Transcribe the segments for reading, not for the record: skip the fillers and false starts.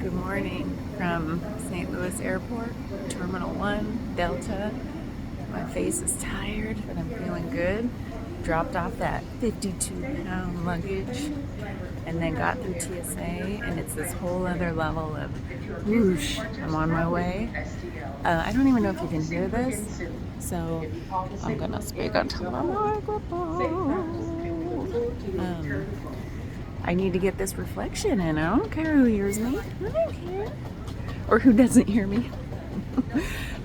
Good morning from St. Louis Airport, Terminal 1, Delta. My face is tired, but I'm feeling good. Dropped off that 52-pound luggage and then got through TSA, and it's this whole other level of whoosh. I'm on my way. I don't even know if you can hear this, so I'm gonna speak onto the microphone. I need to get this reflection in. I don't care who hears me. I don't care. Or who doesn't hear me.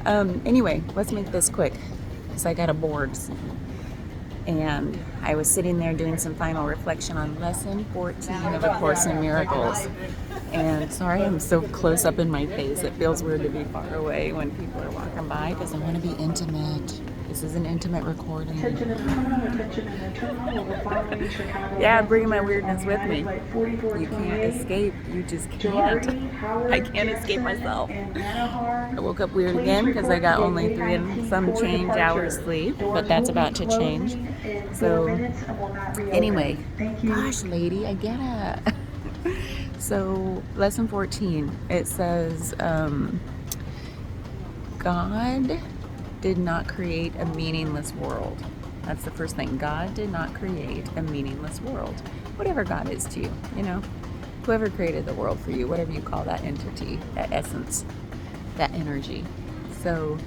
Anyway, let's make this quick because I got a board soon. And I was sitting there doing some final reflection on lesson 14 of A Course in Miracles. And sorry I'm so close up in my face. It feels weird to be far away when people are walking by because I want to be intimate. This is an intimate recording. Yeah, I'm bringing my weirdness with me. You can't escape. You just can't. I can't escape myself. I woke up weird again because I got only 3 and some change hours sleep, but that's about to change. So anyway, gosh, lady, I get it. So lesson 14, it says, God did not create a meaningless world. That's the first thing. God did not create a meaningless world. Whatever God is to you, you know, whoever created the world for you, whatever you call that entity, that essence, that energy. So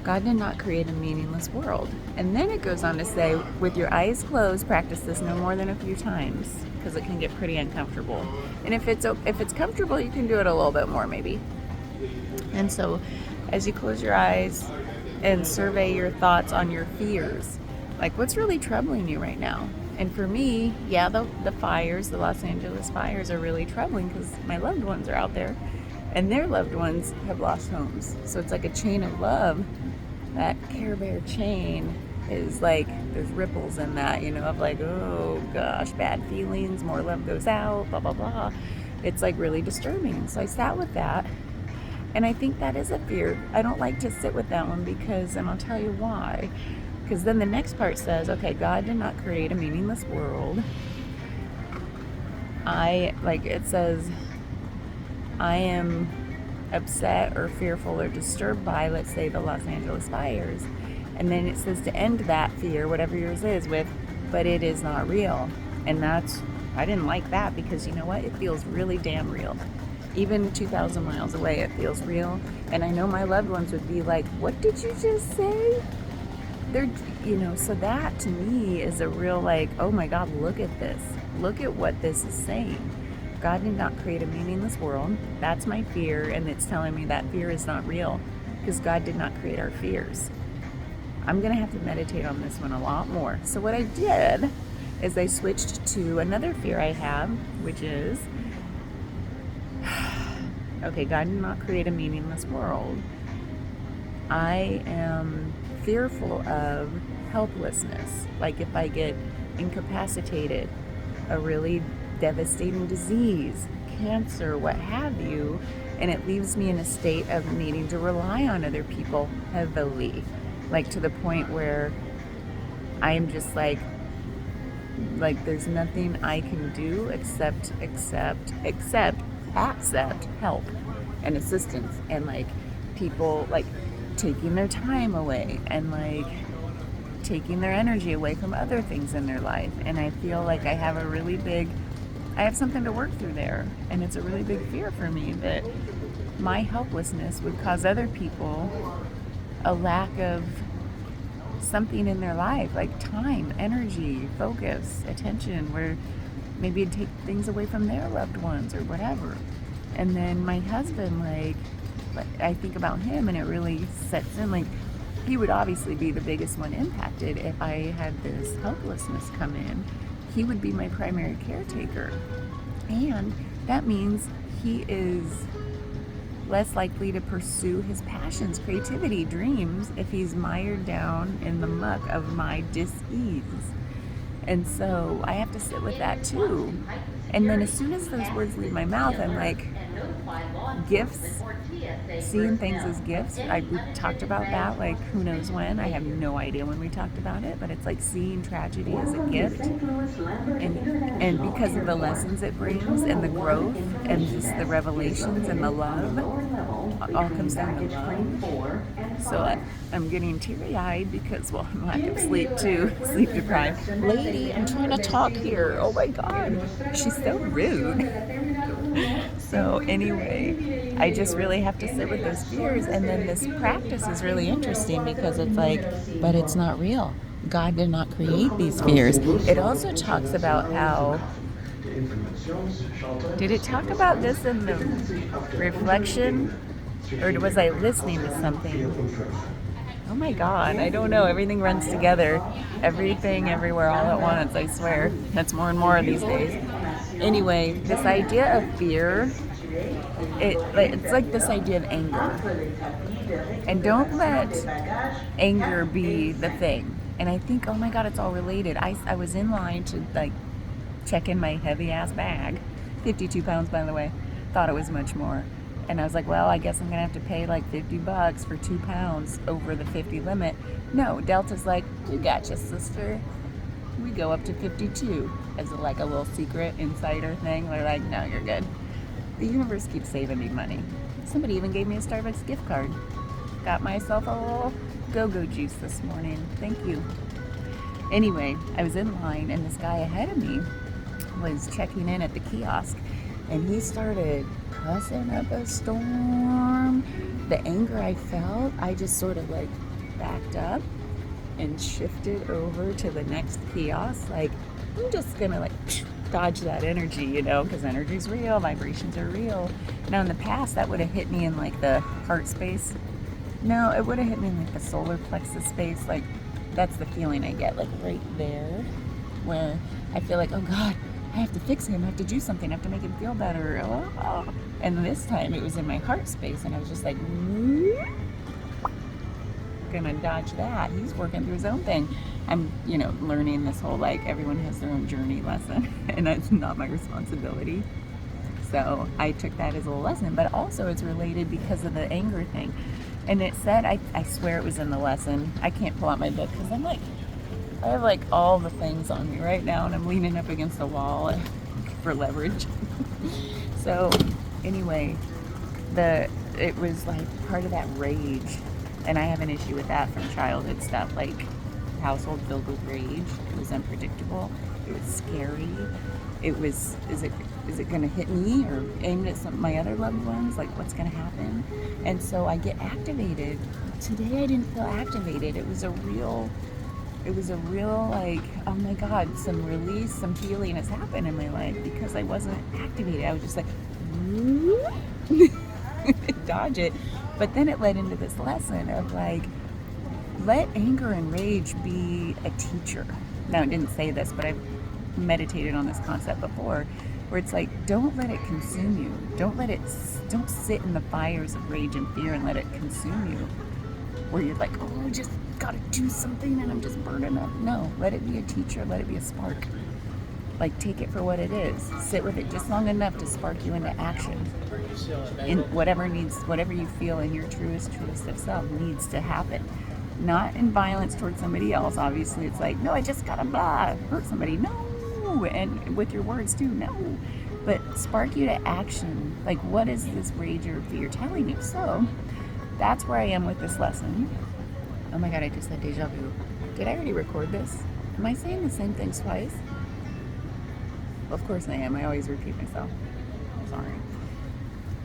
God did not create a meaningless world. And then it goes on to say, with your eyes closed, practice this no more than a few times because it can get pretty uncomfortable. And if it's comfortable, you can do it a little bit more maybe. And so as you close your eyes and survey your thoughts on your fears, like what's really troubling you right now? And for me, yeah, the fires, the Los Angeles fires are really troubling because my loved ones are out there and their loved ones have lost homes. So it's like a chain of love. That Care Bear chain is like, there's ripples in that, you know, of like, oh gosh, bad feelings, more love goes out, blah, blah, blah. It's like really disturbing. So I sat with that. And I think that is a fear. I don't like to sit with that one because, and I'll tell you why. Because then the next part says, okay, God did not create a meaningless world. It says, I am upset or fearful or disturbed by, let's say, the Los Angeles fires. And then it says to end that fear, whatever yours is, with, but it is not real. And I didn't like that because you know what? It feels really damn real. Even 2,000 miles away, it feels real. And I know my loved ones would be like, what did you just say? So that to me is a real like, oh my God, look at this. Look at what this is saying. God did not create a meaningless world. That's my fear. And it's telling me that fear is not real because God did not create our fears. I'm going to have to meditate on this one a lot more. So what I did is I switched to another fear I have, which is, okay, God did not create a meaningless world. I am fearful of helplessness. Like if I get incapacitated, a really devastating disease, cancer, what have you, and it leaves me in a state of needing to rely on other people heavily. Like to the point where I am just like there's nothing I can do except accept help and assistance, and like people like taking their time away and like taking their energy away from other things in their life. And I feel like I have something to work through there, and it's a really big fear for me that my helplessness would cause other people a lack of something in their life, like time, energy, focus, attention, where maybe it'd take things away from their loved ones or whatever. And then my husband, like I think about him and it really sets in, like he would obviously be the biggest one impacted if I had this helplessness come in. He would be my primary caretaker. And that means he is less likely to pursue his passions, creativity, dreams if he's mired down in the muck of my dis-ease. And so I have to sit with that too. And then as soon as those words leave my mouth, I'm like, gifts, seeing things as gifts. We talked about that, like, who knows when. I have no idea when we talked about it, but it's like seeing tragedy as a gift. And because of the lessons it brings and the growth and just the revelations and the love, all comes down to love. So I'm getting teary-eyed because, well, I'm lack of sleep too, sleep deprived. Lady, I'm trying to talk here. Oh my God, she's so rude. So anyway, I just really have to sit with those fears. And then this practice is really interesting because it's like, but it's not real. God did not create these fears. It also talks about how, did it talk about this in the reflection? Or was I listening to something? Oh my God, I don't know. Everything runs together. Everything, everywhere, all at once, I swear. That's more and more these days. Anyway, this idea of fear, it's like this idea of anger. And don't let anger be the thing. And I think, oh my God, it's all related. I was in line to like check in my heavy ass bag, 52 pounds by the way. Thought it was much more. And I was like, well, I guess I'm gonna have to pay like $50 for 2 pounds over the 50 limit. No, Delta's like, you gotcha, sister. We go up to 52 as like a little secret insider thing. They're like, no, you're good. The universe keeps saving me money. Somebody even gave me a Starbucks gift card. Got myself a little go-go juice this morning. Thank you. Anyway, I was in line and this guy ahead of me was checking in at the kiosk and he started cussing up a storm. The anger I felt, I just sort of like backed up and shifted over to the next kiosk. Like, I'm just gonna like dodge that energy, you know, because energy's real, vibrations are real. Now in the past, that would have hit me in like the heart space. No, it would have hit me in like the solar plexus space. Like, that's the feeling I get, like right there, where I feel like, oh God, I have to fix him, I have to do something, I have to make him feel better. Oh. And this time it was in my heart space, and I was just like, gonna dodge that. He's working through his own thing. I'm, you know, learning this whole like everyone has their own journey lesson, and that's not my responsibility. So I took that as a lesson, but also it's related because of the anger thing. And it said, I swear it was in the lesson. I can't pull out my book because I'm like, I have like all the things on me right now, and I'm leaning up against the wall for leverage. So anyway, it was like part of that rage, and I have an issue with that from childhood stuff, like household filled with rage. It was unpredictable. It was scary. It was, is it going to hit me or aimed at my other loved ones? Like, what's going to happen? And so I get activated. Today I didn't feel activated. It was a real like, oh my God, some release, some healing has happened in my life because I wasn't activated. I was just like, dodge it. But then it led into this lesson of like, let anger and rage be a teacher. Now, it didn't say this, but I've meditated on this concept before, where it's like, don't let it consume you. Don't sit in the fires of rage and fear and let it consume you. Where you're like, oh, I just gotta do something and I'm just burning up. No, let it be a teacher, let it be a spark. Like, take it for what it is. Sit with it just long enough to spark you into action. And whatever you feel in your truest of self needs to happen. Not in violence towards somebody else. Obviously, it's like, no, I just gotta hurt somebody. No. And with your words too, no. But spark you to action. Like, what is this rage or fear telling you? So that's where I am with this lesson. Oh my God, I just had deja vu. Did I already record this? Am I saying the same thing twice? Well, of course I am. I always repeat myself. I'm sorry.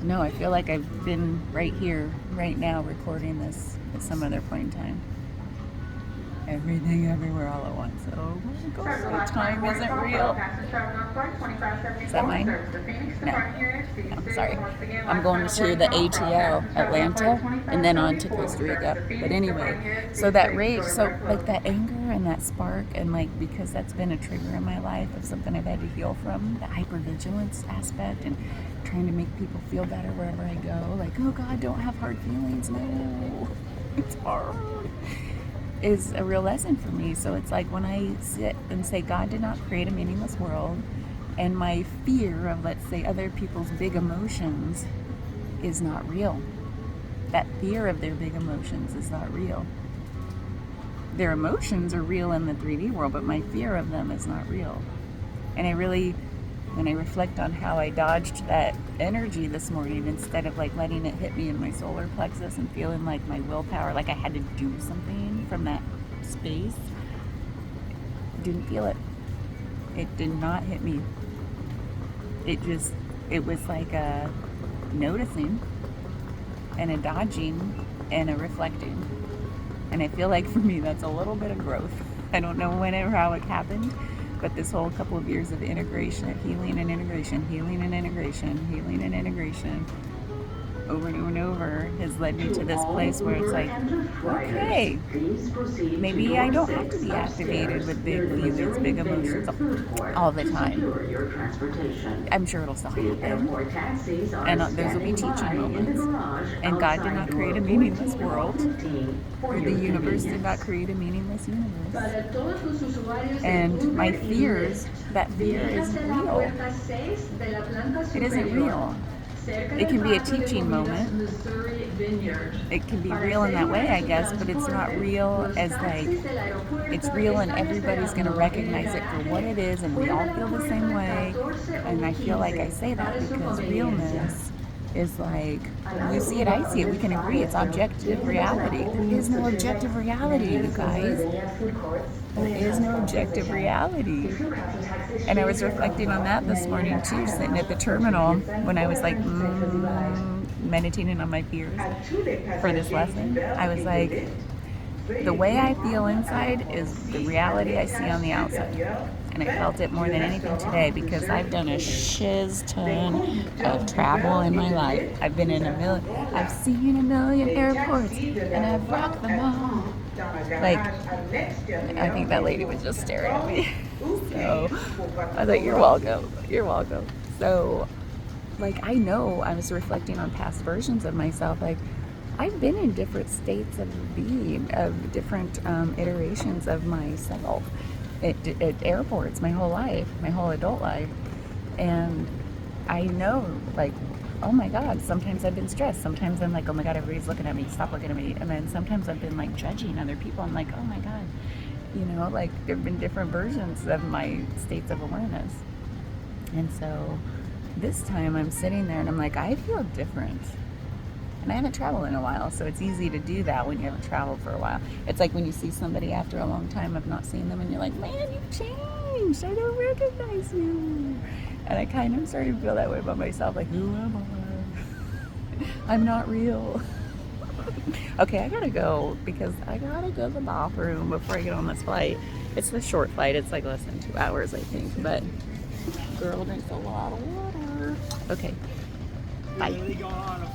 No, I feel like I've been right here, right now, recording this at some other point in time. Everything, everywhere, all at once. Oh my God, time isn't real. Is that mine? No, sorry. I'm going to the ATL, Atlanta, and then on to Costa Rica. But anyway, so that rage, so like that anger and that spark, and like, because that's been a trigger in my life of something I've had to heal from, the hypervigilance aspect and trying to make people feel better wherever I go. Like, oh God, don't have hard feelings. No, it's hard. Is a real lesson for me. So it's like when I sit and say God did not create a meaningless world, and my fear of, let's say, other people's big emotions is not real. That fear of their big emotions is not real. Their emotions are real in the 3D world, but my fear of them is not real. And when I reflect on how I dodged that energy this morning, instead of like letting it hit me in my solar plexus and feeling like my willpower, like I had to do something from that space, didn't feel it. It did not hit me. It was like a noticing and a dodging and a reflecting. And I feel like for me, that's a little bit of growth. I don't know when or how it happened, but this whole couple of years of integration, healing and integration, healing and integration, healing and integration, over and over and over, has led me to this place where it's like, okay, maybe I don't have to be activated with big feelings, big emotions all the time. I'm sure it'll still happen. And those will be teaching moments. And God did not create a meaningless world. Or the universe did not create a meaningless universe. And my fears, that fear isn't real. It isn't real. It can be a teaching moment. It can be real in that way, I guess, but it's not real as like, it's real and everybody's going to recognize it for what it is, and we all feel the same way. And I feel like I say that because realness is like, you see it, I see it, we can agree, it's objective reality. There is no objective reality, you guys. There is no objective reality. And I was reflecting on that this morning too, sitting at the terminal when I was like meditating on my fears for this lesson. I was like, the way I feel inside is the reality I see on the outside. And I felt it more than anything today because I've done a shiz ton of travel in my life. I've been in I've seen a million airports and I've rocked them all. Like, I think that lady was just staring at me. So I was like, you're welcome. You're welcome. So, like, I know I was reflecting on past versions of myself. Like, I've been in different states of being, of different iterations of myself at airports my whole life, my whole adult life. And I know, like, oh my God, sometimes I've been stressed. Sometimes I'm like, oh my God, everybody's looking at me, stop looking at me. And then sometimes I've been like judging other people. I'm like, oh my God, you know, like there have been different versions of my states of awareness. And so this time I'm sitting there and I'm like, I feel different. And I haven't traveled in a while, so it's easy to do that when you haven't traveled for a while. It's like when you see somebody after a long time of not seeing them and you're like, man, you've changed. I don't recognize you. And I kind of started to feel that way about myself, like, who am I? I'm not real. Okay, I gotta go because I gotta go to the bathroom before I get on this flight. It's a short flight, it's like less than 2 hours, I think, but girl drinks a lot of water. Okay, bye.